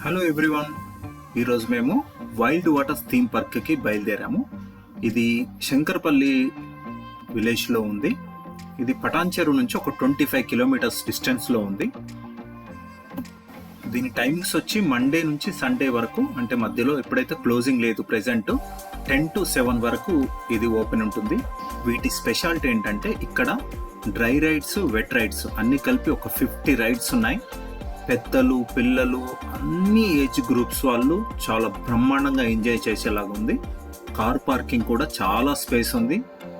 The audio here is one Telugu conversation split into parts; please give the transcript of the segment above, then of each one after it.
హలో ఎవ్రీవన్, ఈరోజు మేము వైల్డ్ వాటర్స్ థీమ్ పార్క్కి బయలుదేరాము. ఇది శంకర్పల్లి విలేజ్లో ఉంది. ఇది పటాన్చెరు నుంచి ఒక 25 కిలోమీటర్స్ డిస్టెన్స్లో ఉంది. దీని టైమింగ్స్ వచ్చి మండే నుంచి సండే వరకు, అంటే మధ్యలో ఎప్పుడైతే క్లోజింగ్ లేదు. ప్రెజెంట్ 10 to 7 వరకు ఇది ఓపెన్ ఉంటుంది. వీటి స్పెషాలిటీ ఏంటంటే ఇక్కడ డ్రై రైడ్స్, వెట్ రైడ్స్ అన్నీ కలిపి ఒక 50 రైడ్స్ ఉన్నాయి. పెద్దలు, పిల్లలు, అన్ని ఏజ్ గ్రూప్స్ వాళ్ళు చాలా బ్రహ్మాండంగా ఎంజాయ్ చేసేలాగా ఉంది. కార్ పార్కింగ్ కూడా చాలా స్పేస్ ఉంది.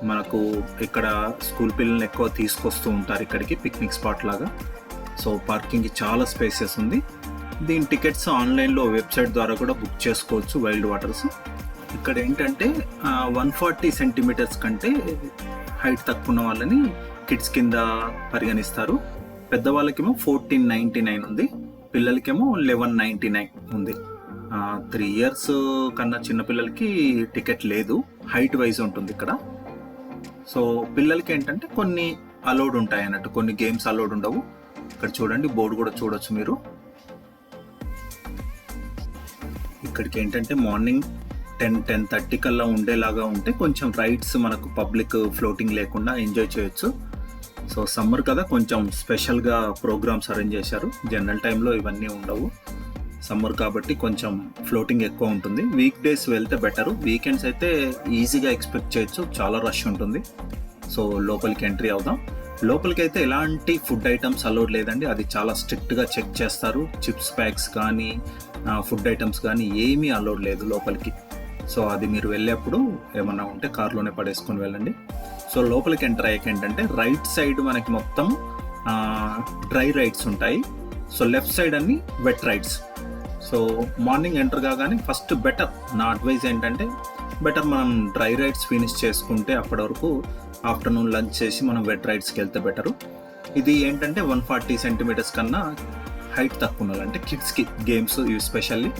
మనకు ఇక్కడ స్కూల్ పిల్లల్ని ఎక్కువ తీసుకొస్తూ ఉంటారు ఇక్కడికి, పిక్నిక్ స్పాట్ లాగా. సో పార్కింగ్కి చాలా స్పేసెస్ ఉంది. దీని టికెట్స్ ఆన్లైన్లో వెబ్సైట్ ద్వారా కూడా బుక్ చేసుకోవచ్చు. వైల్డ్ వాటర్స్ ఇక్కడ ఏంటంటే 140 సెంటీమీటర్స్ కంటే హైట్ తక్కువ ఉన్న వాళ్ళని కిడ్స్ కింద పరిగణిస్తారు. పెద్దవాళ్ళకేమో 1499 ఉంది, పిల్లలకేమో 1199 ఉంది. 3 years కన్నా చిన్నపిల్లలకి టికెట్ లేదు, హైట్ వైజ్ ఉంటుంది ఇక్కడ. సో పిల్లలకి ఏంటంటే కొన్ని అలౌడ్ ఉంటాయి అన్నట్టు, కొన్ని గేమ్స్ అలౌడ్ ఉండవు. ఇక్కడ చూడండి, బోర్డు కూడా చూడొచ్చు మీరు. ఇక్కడికి ఏంటంటే మార్నింగ్ 10-10:30 కల్లా ఉండేలాగా ఉంటే కొంచెం రైడ్స్ మనకు పబ్లిక్ ఫ్లోటింగ్ లేకుండా ఎంజాయ్ చేయొచ్చు. సో సమ్మర్ కదా, కొంచెం స్పెషల్గా ప్రోగ్రామ్స్ అరేంజ్ చేశారు. జనరల్ టైంలో ఇవన్నీ ఉండవు. సమ్మర్ కాబట్టి కొంచెం ఫ్లోటింగ్ ఎక్కువ ఉంటుంది. వీక్ డేస్ వెళ్తే బెటరు. వీకెండ్స్ అయితే ఈజీగా ఎక్స్పెక్ట్ చేయొచ్చు, చాలా రష్ ఉంటుంది. సో లోపలికి ఎంట్రీ అవుదాం. లోపలికి అయితే ఎలాంటి ఫుడ్ ఐటమ్స్ అలౌడ్ లేదండి, అది చాలా స్ట్రిక్ట్గా చెక్ చేస్తారు. చిప్స్ ప్యాక్స్ కానీ ఫుడ్ ఐటమ్స్ కానీ ఏమీ అలౌడ్ లేదు లోపలికి. సో అది మీరు వెళ్ళేప్పుడు ఏమన్నా ఉంటే కార్లోనే పడేసుకొని వెళ్ళండి. సో లోపలికి ఎంటర్ అయ్యాక ఏంటంటే రైట్ సైడ్ మనకి మొత్తం డ్రై రైడ్స్ ఉంటాయి. సో లెఫ్ట్ సైడ్ అన్ని wet rides. So morning enter కాగానే ఫస్ట్ నా అడ్వైజ్ ఏంటంటే బెటర్ మనం డ్రై రైడ్స్ ఫినిష్ చేసుకుంటే అప్పటి వరకు ఆఫ్టర్నూన్ లంచ్ చేసి మనం వెట్ రైడ్స్కి వెళ్తే బెటరు. ఇది ఏంటంటే 140 సెంటీమీటర్స్ కన్నా హైట్ తక్కువ ఉండాలి, అంటే కిడ్స్కి గేమ్స్ ఇవి స్పెషల్లీ.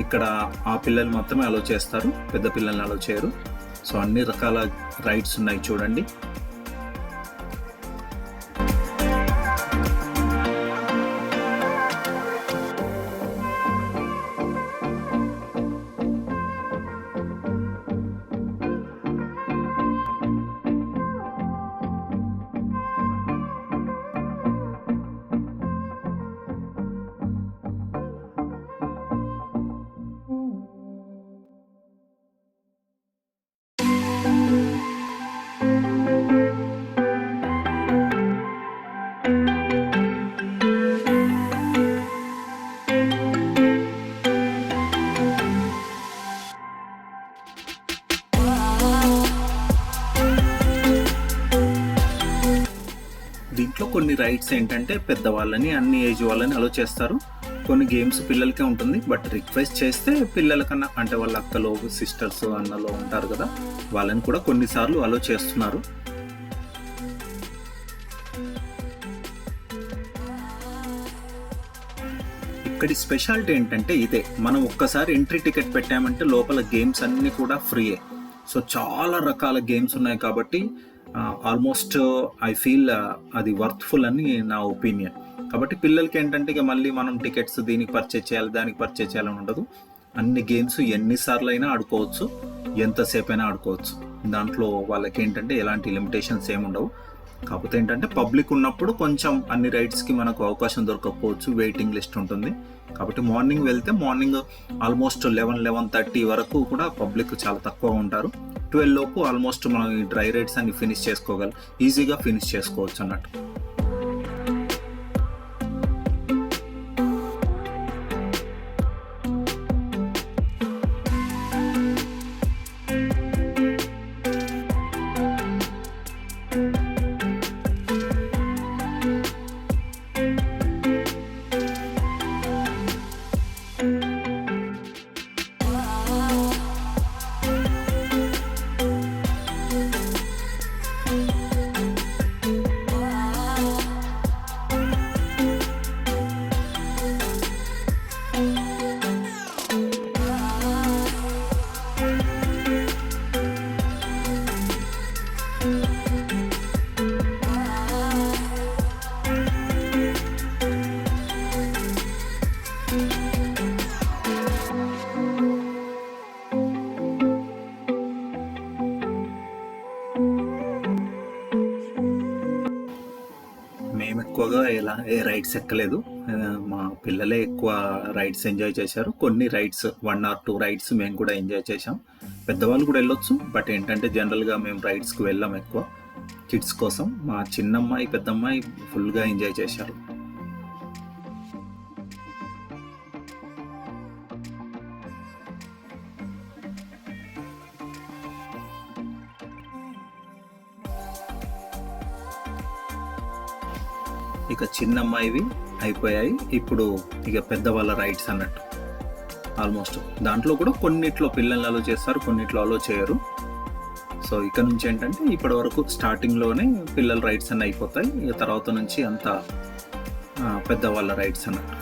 ఇక్కడ ఆ పిల్లలు మాత్రమే అలో చేస్తారు, పెద్ద పిల్లల్ని అలో చేయరు. సో అన్ని రకాల రైడ్స్ ఉన్నాయి చూడండి. దీంట్లో కొన్ని రైడ్స్ ఏంటంటే పెద్దవాళ్ళని, అన్ని ఏజ్ వాళ్ళని అలో చేస్తారు. కొన్ని గేమ్స్ పిల్లలకే ఉంటుంది, బట్ రిక్వెస్ట్ చేస్తే పిల్లలకన్నా, అంటే వాళ్ళ అక్కలో, సిస్టర్స్, అన్నలో ఉంటారు కదా, వాళ్ళని కూడా కొన్నిసార్లు అలో చేస్తున్నారు. ఇక్కడి స్పెషాలిటీ ఏంటంటే ఇదే, మనం ఒక్కసారి ఎంట్రీ టికెట్ పెట్టామంటే లోపల గేమ్స్ అన్నీ కూడా ఫ్రీయే. సో చాలా రకాల గేమ్స్ ఉన్నాయి కాబట్టి ఆల్మోస్ట్ ఐ ఫీల్ అది వర్త్ఫుల్ అని నా ఒపీనియన్. కాబట్టి పిల్లలకి ఏంటంటే ఇక మళ్ళీ మనం టికెట్స్ దీనికి పర్చేజ్ చేయాలి, దానికి పర్చేజ్ చేయాలని ఉండదు. అన్ని గేమ్స్ ఎన్నిసార్లు అయినా ఆడుకోవచ్చు, ఎంతసేపు అయినా ఆడుకోవచ్చు. దాంట్లో వాళ్ళకి ఏంటంటే ఎలాంటి లిమిటేషన్స్ ఏమి ఉండవు. కాకపోతే ఏంటంటే పబ్లిక్ ఉన్నప్పుడు కొంచెం అన్ని రైడ్స్కి మనకు అవకాశం దొరకకపోవచ్చు, వెయిటింగ్ లిస్ట్ ఉంటుంది. కాబట్టి మార్నింగ్ వెళ్తే మార్నింగ్ ఆల్మోస్ట్ 11-11:30 వరకు కూడా పబ్లిక్ చాలా తక్కువ ఉంటారు. 12 లోపు ఆల్మోస్ట్ మనం ఈ డ్రై రైడ్స్ అన్ని ఫినిష్ చేసుకోగలం, ఈజీగా ఫినిష్ చేసుకోవచ్చు అన్నట్టు. అలా ఏ రైడ్స్ ఎక్కలేదు. మా పిల్లలే ఎక్కువ రైడ్స్ ఎంజాయ్ చేశారు. కొన్ని రైడ్స్ 1 ఆర్ 2 రైడ్స్ మేము కూడా ఎంజాయ్ చేశాం. పెద్దవాళ్ళు కూడా వెళ్ళొచ్చు. బట్ ఏంటంటే జనరల్‌గా మేము రైడ్స్‌కి వెళ్ళాం ఎక్కువ. కిడ్స్ కోసం. మా చిన్నమ్మాయి, పెద్దమ్మాయి ఫుల్‌గా ఎంజాయ్ చేశారు. ఇక చిన్నమ్మాయివి అయిపోయాయి. ఇప్పుడు ఇక పెద్దవాళ్ళ రైడ్స్ అన్నట్టు. ఆల్మోస్ట్ దాంట్లో కూడా కొన్నిట్లో పిల్లల్ని అలో చేస్తారు, కొన్నిట్లో అలో చేయరు. సో ఇక నుంచి ఏంటంటే ఇప్పటి వరకు స్టార్టింగ్లోనే పిల్లల రైడ్స్ అన్నీ అయిపోతాయి. ఇక తర్వాత నుంచి అంతా పెద్దవాళ్ళ రైడ్స్ అన్నట్టు.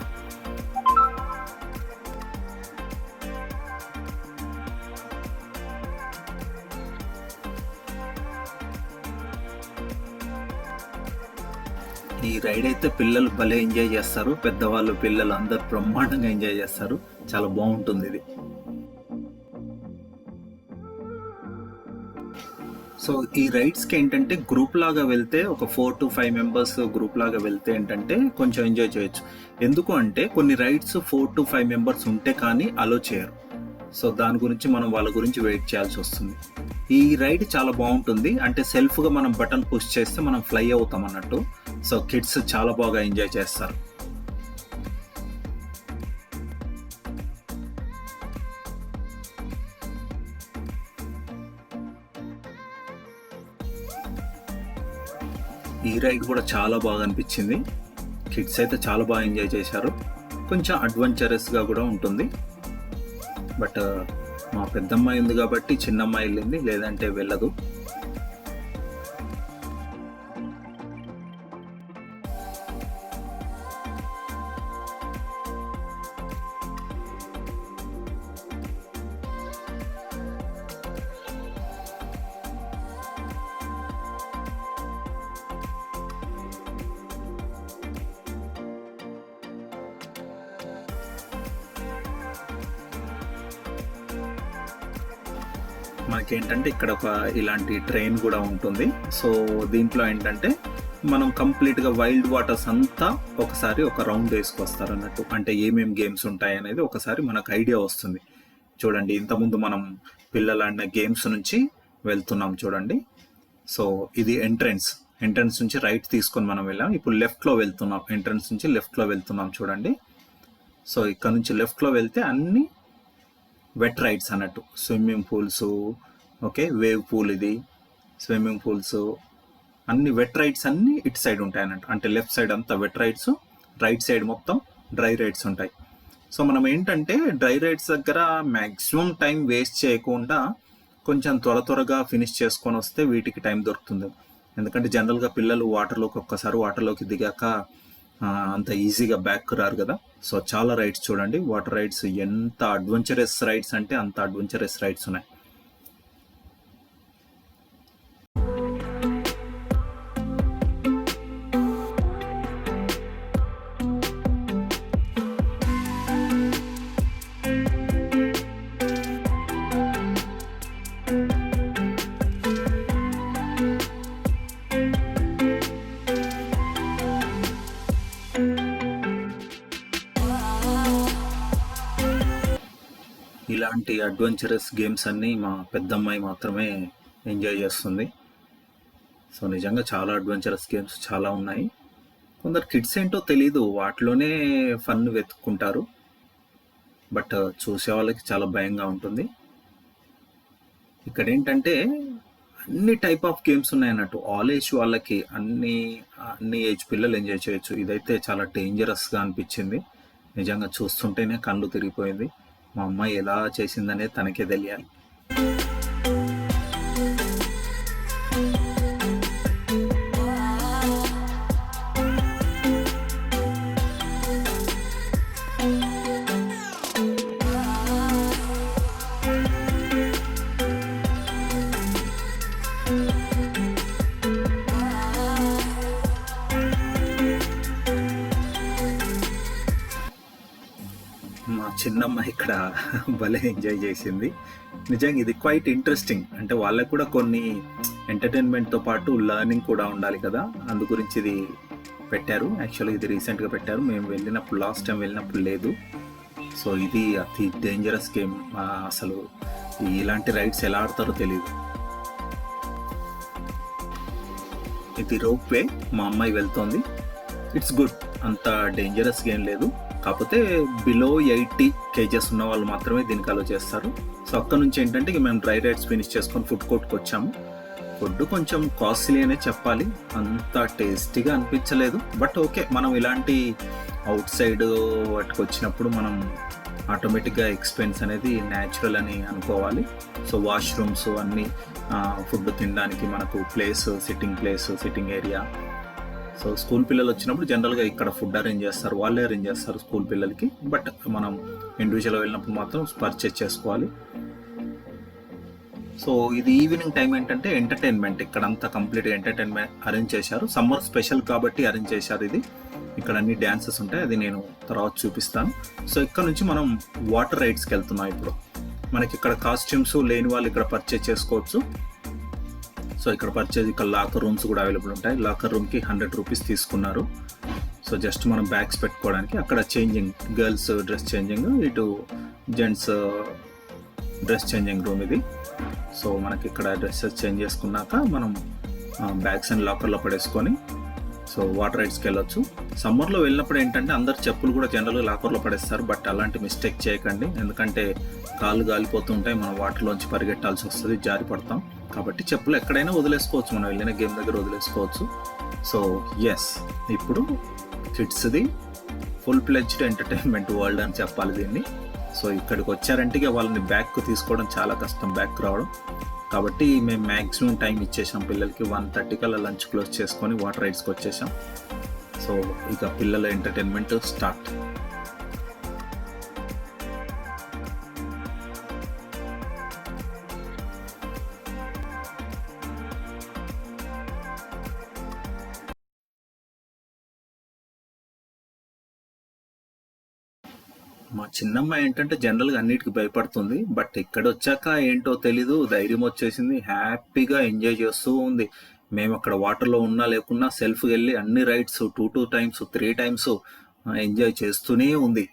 ఈ రైడ్ అయితే పిల్లలు భలే ఎంజాయ్ చేస్తారు. పెద్దవాళ్ళు, పిల్లలు అందరు బ్రహ్మాండంగా ఎంజాయ్ చేస్తారు. చాలా బాగుంటుంది ఇది. సో ఈ రైడ్స్కి ఏంటంటే గ్రూప్ లాగా వెళ్తే ఒక 4 to 5 మెంబర్స్ గ్రూప్ లాగా వెళ్తే ఏంటంటే కొంచెం ఎంజాయ్ చేయొచ్చు. ఎందుకు అంటే కొన్ని రైడ్స్ 4 to 5 మెంబర్స్ ఉంటే కానీ అలో చేయరు. సో దాని గురించి మనం వాళ్ళ గురించి వెయిట్ చేయాల్సి వస్తుంది. ఈ రైడ్ చాలా బాగుంటుంది. అంటే సెల్ఫ్గా మనం బటన్ పుష్ చేస్తే మనం ఫ్లై అవుతాం అన్నట్టు. సో కిడ్స్ చాలా బాగా ఎంజాయ్ చేస్తారు. ఈ రైడ్ కూడా చాలా బాగా అనిపించింది. కిడ్స్ అయితే చాలా బాగా ఎంజాయ్ చేశారు. కొంచెం అడ్వెంచరస్గా కూడా ఉంటుంది. బట్ మా పెద్దమ్మాయి ఉంది కాబట్టి చిన్నమ్మాయి వెళ్ళింది, లేదంటే వెళ్ళదు. మనకేంటంటే ఇక్కడ ఒక ఇలాంటి ట్రైన్ కూడా ఉంటుంది. సో దీంట్లో ఏంటంటే మనం కంప్లీట్గా వైల్డ్ వాటర్స్ అంతా ఒకసారి ఒక రౌండ్ వేసుకొస్తారు అన్నట్టు. అంటే ఏమేమి గేమ్స్ ఉంటాయి అనేది ఒకసారి మనకు ఐడియా వస్తుంది. చూడండి, ఇంతకుముందు మనం పిల్లలు ఆడిన గేమ్స్ నుంచి వెళ్తున్నాం చూడండి. సో ఇది ఎంట్రన్స్ నుంచి రైట్ తీసుకొని మనం వెళ్ళాం. ఇప్పుడు లెఫ్ట్లో వెళ్తున్నాం. ఎంట్రన్స్ నుంచి లెఫ్ట్లో వెళ్తున్నాం చూడండి. సో ఇక్కడ నుంచి లెఫ్ట్లో వెళ్తే అన్ని వెట్ రైడ్స్ అన్నట్టు. Swimming pools, okay, wave pool, ఇది స్విమ్మింగ్ పూల్స్, అన్ని వెట్ రైడ్స్ అన్నీ ఇటు సైడ్ ఉంటాయి అన్నట్టు. అంటే లెఫ్ట్ సైడ్ అంతా వెట్ రైడ్స్, రైట్ సైడ్ మొత్తం డ్రై రైడ్స్ ఉంటాయి. సో మనం ఏంటంటే డ్రై రైడ్స్ దగ్గర మ్యాక్సిమం టైం వేస్ట్ చేయకుండా కొంచెం త్వరగా ఫినిష్ చేసుకొని వస్తే వీటికి టైం దొరుకుతుంది. ఎందుకంటే జనరల్గా పిల్లలు ఒక్కసారి వాటర్లోకి దిగాక అంత ఈజీగా బ్యాక్ రారు కదా. సో చాలా రైడ్స్ చూడండి. వాటర్ రైడ్స్ ఎంత అడ్వెంచరస్ రైడ్స్ అంటే అంత అడ్వెంచరస్ రైడ్స్ ఉన్నాయి. ఇలాంటి అడ్వెంచరస్ గేమ్స్ అన్నీ మా పెద్దమ్మాయి మాత్రమే ఎంజాయ్ చేస్తుంది. సో నిజంగా చాలా అడ్వెంచరస్ గేమ్స్ చాలా ఉన్నాయి. కొందరు కిడ్స్ ఏంటో తెలీదు, వాటిలోనే ఫన్ వెతుక్కుంటారు. బట్ చూసే వాళ్ళకి చాలా భయంగా ఉంటుంది. ఇక్కడ ఏంటంటే అన్ని టైప్ ఆఫ్ గేమ్స్ ఉన్నాయి అన్నట్టు. ఆల్ ఏజ్ వాళ్ళకి అన్ని ఏజ్ పిల్లలు ఎంజాయ్ చేయొచ్చు. ఇదైతే చాలా డేంజరస్గా అనిపించింది. నిజంగా చూస్తుంటేనే కళ్ళు తిరిగిపోయింది. మా అమ్మాయి ఎలా చేసిందనేది తనకే తెలియాలి. మా చిన్నమ్మ ఇక్కడ భలే ఎంజాయ్ చేసింది. నిజంగా ఇది క్వైట్ ఇంట్రెస్టింగ్. అంటే వాళ్ళకు కూడా కొన్ని ఎంటర్టైన్మెంట్తో పాటు లెర్నింగ్ కూడా ఉండాలి కదా. అందు గురించి ఇది పెట్టారు. యాక్చువల్లీ ఇది రీసెంట్గా పెట్టారు, మేము వెళ్ళినప్పుడు లాస్ట్ టైం వెళ్ళినప్పుడు లేదు. సో ఇది అతి డేంజరస్ గేమ్. అసలు ఇలాంటి రైడ్స్ ఎలా ఆడతారో తెలియదు. ఇది రోప్ వే, మా అమ్మాయి వెళ్తోంది. ఇట్స్ గుడ్, అంత డేంజరస్ గేమ్ లేదు. కాకపోతే బిలో 80 kgs ఉన్న వాళ్ళు మాత్రమే దీనికి అలో చేస్తారు. సో అక్కడ నుంచి ఏంటంటే ఇక మేము డ్రై రైడ్స్ ఫినిష్ చేసుకొని ఫుడ్ కోర్ట్కి వచ్చాము. ఫుడ్ కొంచెం కాస్ట్లీ అనే చెప్పాలి, అంత టేస్టీగా అనిపించలేదు. బట్ ఓకే, మనం ఇలాంటి అవుట్ సైడ్ వాటికి వచ్చినప్పుడు మనం ఆటోమేటిక్గా ఎక్స్పెన్స్ అనేది న్యాచురల్ అని అనుకోవాలి. సో వాష్రూమ్స్ అన్నీ, ఫుడ్ తినడానికి మనకు place, sitting area. So school పిల్లలు వచ్చినప్పుడు జనరల్గా ఇక్కడ ఫుడ్ అరేంజ్ చేస్తారు, వాళ్ళే అరేంజ్ చేస్తారు స్కూల్ పిల్లలకి. బట్ మనం ఇండివిజువల్గా వెళ్ళినప్పుడు మాత్రం పర్చేస్ చేసుకోవాలి. సో ఇది ఈవినింగ్ టైం ఏంటంటే ఎంటర్టైన్మెంట్, ఇక్కడ అంతా కంప్లీట్గా ఎంటర్టైన్మెంట్ అరేంజ్ చేశారు. సమ్మర్ స్పెషల్ కాబట్టి అరేంజ్ చేశారు ఇది. ఇక్కడ అన్ని డ్యాన్సెస్ ఉంటాయి, అది నేను తర్వాత చూపిస్తాను. సో ఇక్కడ నుంచి మనం వాటర్ రైడ్స్కి వెళ్తున్నాం. ఇప్పుడు మనకి ఇక్కడ కాస్ట్యూమ్స్ లేని వాళ్ళు ఇక్కడ పర్చేజ్ చేసుకోవచ్చు. సో ఇక్కడ ఇక్కడ లాకర్ రూమ్స్ కూడా అవైలబుల్ ఉంటాయి. లాకర్ రూమ్కి 100 రూపీస్ తీసుకున్నారు. సో జస్ట్ మనం బ్యాగ్స్ పెట్టుకోవడానికి. అక్కడ చేంజింగ్, గర్ల్స్ డ్రెస్ చేంజింగ్, ఇటు జెంట్స్ డ్రెస్ చేంజింగ్ రూమ్ ఇది. సో మనకి ఇక్కడ డ్రెస్సెస్ చేంజ్ చేసుకున్నాక మనం బ్యాగ్స్ అండ్ లాకర్లో పడేసుకొని సో వాటర్ రైడ్స్కి వెళ్ళొచ్చు. సమ్మర్లో వెళ్ళినప్పుడు ఏంటంటే అందరు చెప్పులు కూడా జనరల్గా లాకర్లో పడేస్తారు. బట్ అలాంటి మిస్టేక్ చేయకండి, ఎందుకంటే కాళ్ళు గాలిపోతూ ఉంటాయి, మనం వాటర్లోంచి పరిగెట్టాల్సి వస్తుంది, జారి పడతాం. కాబట్టి చెప్పులు ఎక్కడైనా వదిలేసుకోవచ్చు, మనం వెళ్ళిన గేమ్ దగ్గర వదిలేసుకోవచ్చు. సో ఎస్, ఇప్పుడు కిడ్స్ది ఫుల్ ప్లెడ్జ్డ్ ఎంటర్టైన్మెంట్ వరల్డ్ అని చెప్పాలి దీన్ని. సో ఇక్కడికి వచ్చారంటే వాళ్ళని బ్యాగ్కు తీసుకోవడం చాలా కష్టం, బ్యాక్ రావడం. కాబట్టి మేము మ్యాక్సిమం టైం ఇచ్చేసాం పిల్లలకి. 1:30 కల్లా లంచ్ క్లోజ్ చేసుకొని వాటర్ రైడ్స్కి వచ్చేసాం. సో ఇక పిల్లల ఎంటర్టైన్మెంట్ స్టార్ట్. మా చిన్నమ్మాయి ఏంటంటే జనరల్గా అన్నిటికీ భయపడుతుంది. బట్ ఇక్కడ వచ్చాక ఏంటో తెలీదు, ధైర్యం వచ్చేసింది, హ్యాపీగా ఎంజాయ్ చేస్తూ ఉంది. మేము అక్కడ వాటర్లో ఉన్నా లేకున్నా సెల్ఫ్కి వెళ్ళి అన్ని రైడ్స్ 2 times 3 times ఎంజాయ్ చేస్తూనే ఉంది.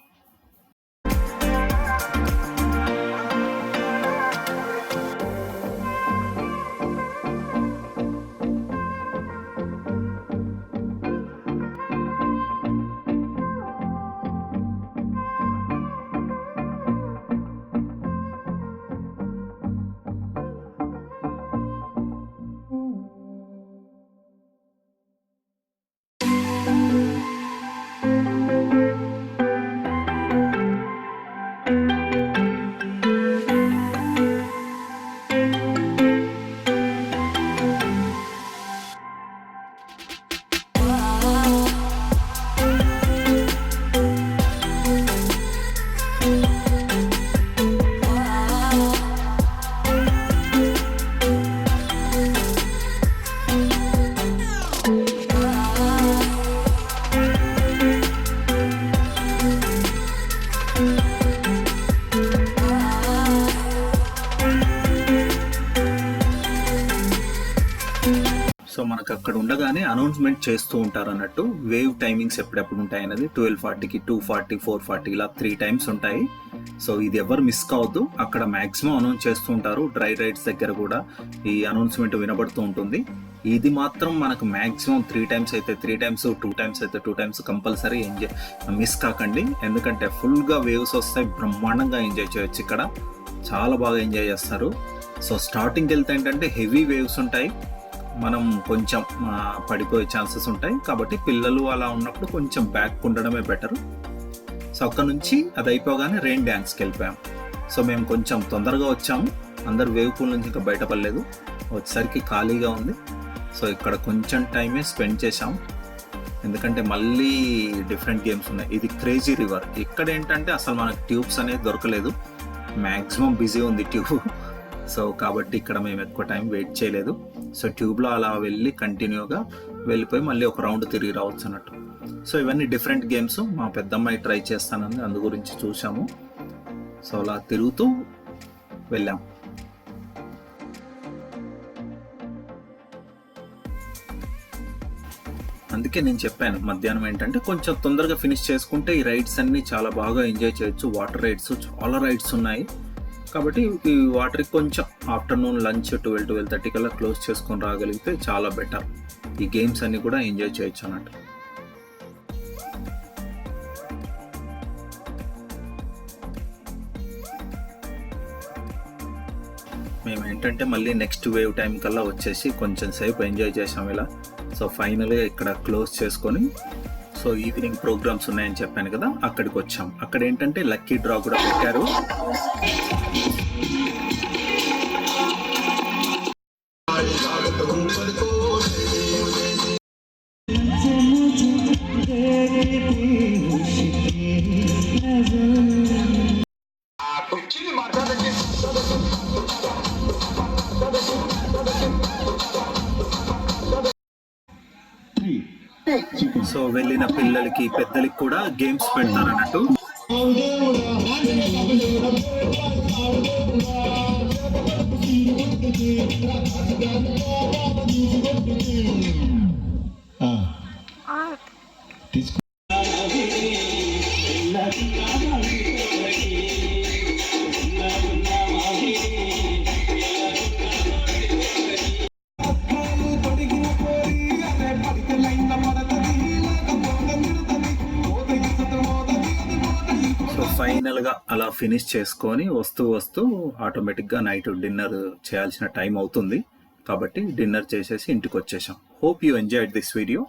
సో మనకు అక్కడ ఉండగానే అనౌన్స్మెంట్ చేస్తూ ఉంటారు అన్నట్టు, వేవ్ టైమింగ్స్ ఎప్పుడెప్పుడు ఉంటాయి అనేది. 12:40కి, 2:40, 4:40 ఇలా 3 times ఉంటాయి. సో ఇది ఎవరు మిస్ కావద్దు, అక్కడ మ్యాక్సిమం అనౌన్స్ చేస్తూ ఉంటారు. డ్రై రైడ్స్ దగ్గర కూడా ఈ అనౌన్స్మెంట్ వినబడుతూ ఉంటుంది. ఇది మాత్రం మనకు మ్యాక్సిమం 3 times అయితే 3 times, 2 times అయితే 2 times కంపల్సరీ మిస్ కాకండి. ఎందుకంటే ఫుల్గా వేవ్స్ వస్తాయి, బ్రహ్మాండంగా ఎంజాయ్ చేయొచ్చు. ఇక్కడ చాలా బాగా ఎంజాయ్ చేస్తారు. సో స్టార్టింగ్కి వెళ్తే ఏంటంటే హెవీ వేవ్స్ ఉంటాయి, మనం కొంచెం పడిపోయే ఛాన్సెస్ ఉంటాయి. కాబట్టి పిల్లలు అలా ఉన్నప్పుడు కొంచెం బ్యాక్ ఉండడమే బెటర్. సో అక్కడ నుంచి అది అయిపోగానే రెయిన్ డ్యాన్స్కి వెళ్ళిపోయాం. సో మేము కొంచెం తొందరగా వచ్చాము, అందరు వేవ్ పూల్ నుంచి ఇంకా బయటపడలేదు, వచ్చేసరికి ఖాళీగా ఉంది. సో ఇక్కడ కొంచెం టైమే స్పెండ్ చేసాం, ఎందుకంటే మళ్ళీ డిఫరెంట్ గేమ్స్ ఉన్నాయి. ఇది క్రేజీ రివర్. ఇక్కడ ఏంటంటే అసలు మనకు ట్యూబ్స్ అనేది దొరకలేదు, మ్యాక్సిమం బిజీ ఉంది ట్యూబ్. సో కాబట్టి ఇక్కడ మేము ఎక్కువ టైం వెయిట్ చేయలేదు. సో ట్యూబ్లో అలా వెళ్ళి కంటిన్యూగా వెళ్ళిపోయి మళ్ళీ ఒక రౌండ్ తిరిగి రావచ్చు అన్నట్టు. సో ఇవన్నీ డిఫరెంట్ గేమ్స్. మా పెద్దమ్మాయి ట్రై చేస్తానని అందు గురించి చూసాము. సో అలా తిరుగుతూ వెళ్ళాం. అందుకే నేను చెప్పాను మధ్యాహ్నం ఏంటంటే కొంచెం తొందరగా ఫినిష్ చేసుకుంటే ఈ రైడ్స్ అన్నీ చాలా బాగా ఎంజాయ్ చేయొచ్చు. వాటర్ రైడ్స్ చాలా రైడ్స్ ఉన్నాయి కాబట్టి ఈ వాటర్కి కొంచెం ఆఫ్టర్నూన్ లంచ్ 12-12:30 కల్లా క్లోజ్ చేసుకొని రాగలిగితే చాలా బెటర్. ఈ గేమ్స్ అన్నీ కూడా ఎంజాయ్ చేయొచ్చు అన్నట్టు. మేము ఏంటంటే మళ్ళీ నెక్స్ట్ వేవ్ టైం కల్లా వచ్చేసి కొంచెం సేపు ఎంజాయ్ చేసాం ఇలా. సో ఫైనల్గా ఇక్కడ క్లోజ్ చేసుకొని సో ఈవినింగ్ ప్రోగ్రామ్స్ ఉన్నాయని చెప్పాను కదా, అక్కడికి వచ్చాం. అక్కడ ఏంటంటే లక్కీ డ్రా కూడా పెట్టారు. సో వెళ్ళిన పిల్లలకి పెద్దలకి కూడా గేమ్స్ పెడతారు అన్నట్టు. ఫైనల్గా అలా ఫినిష్ చేసుకొని వస్తూ ఆటోమేటిక్గా నైట్ డిన్నర్ చేయాల్సిన టైం అవుతుంది కాబట్టి డిన్నర్ చేసేసి ఇంటికి వచ్చేసాం. Hope you enjoyed this video.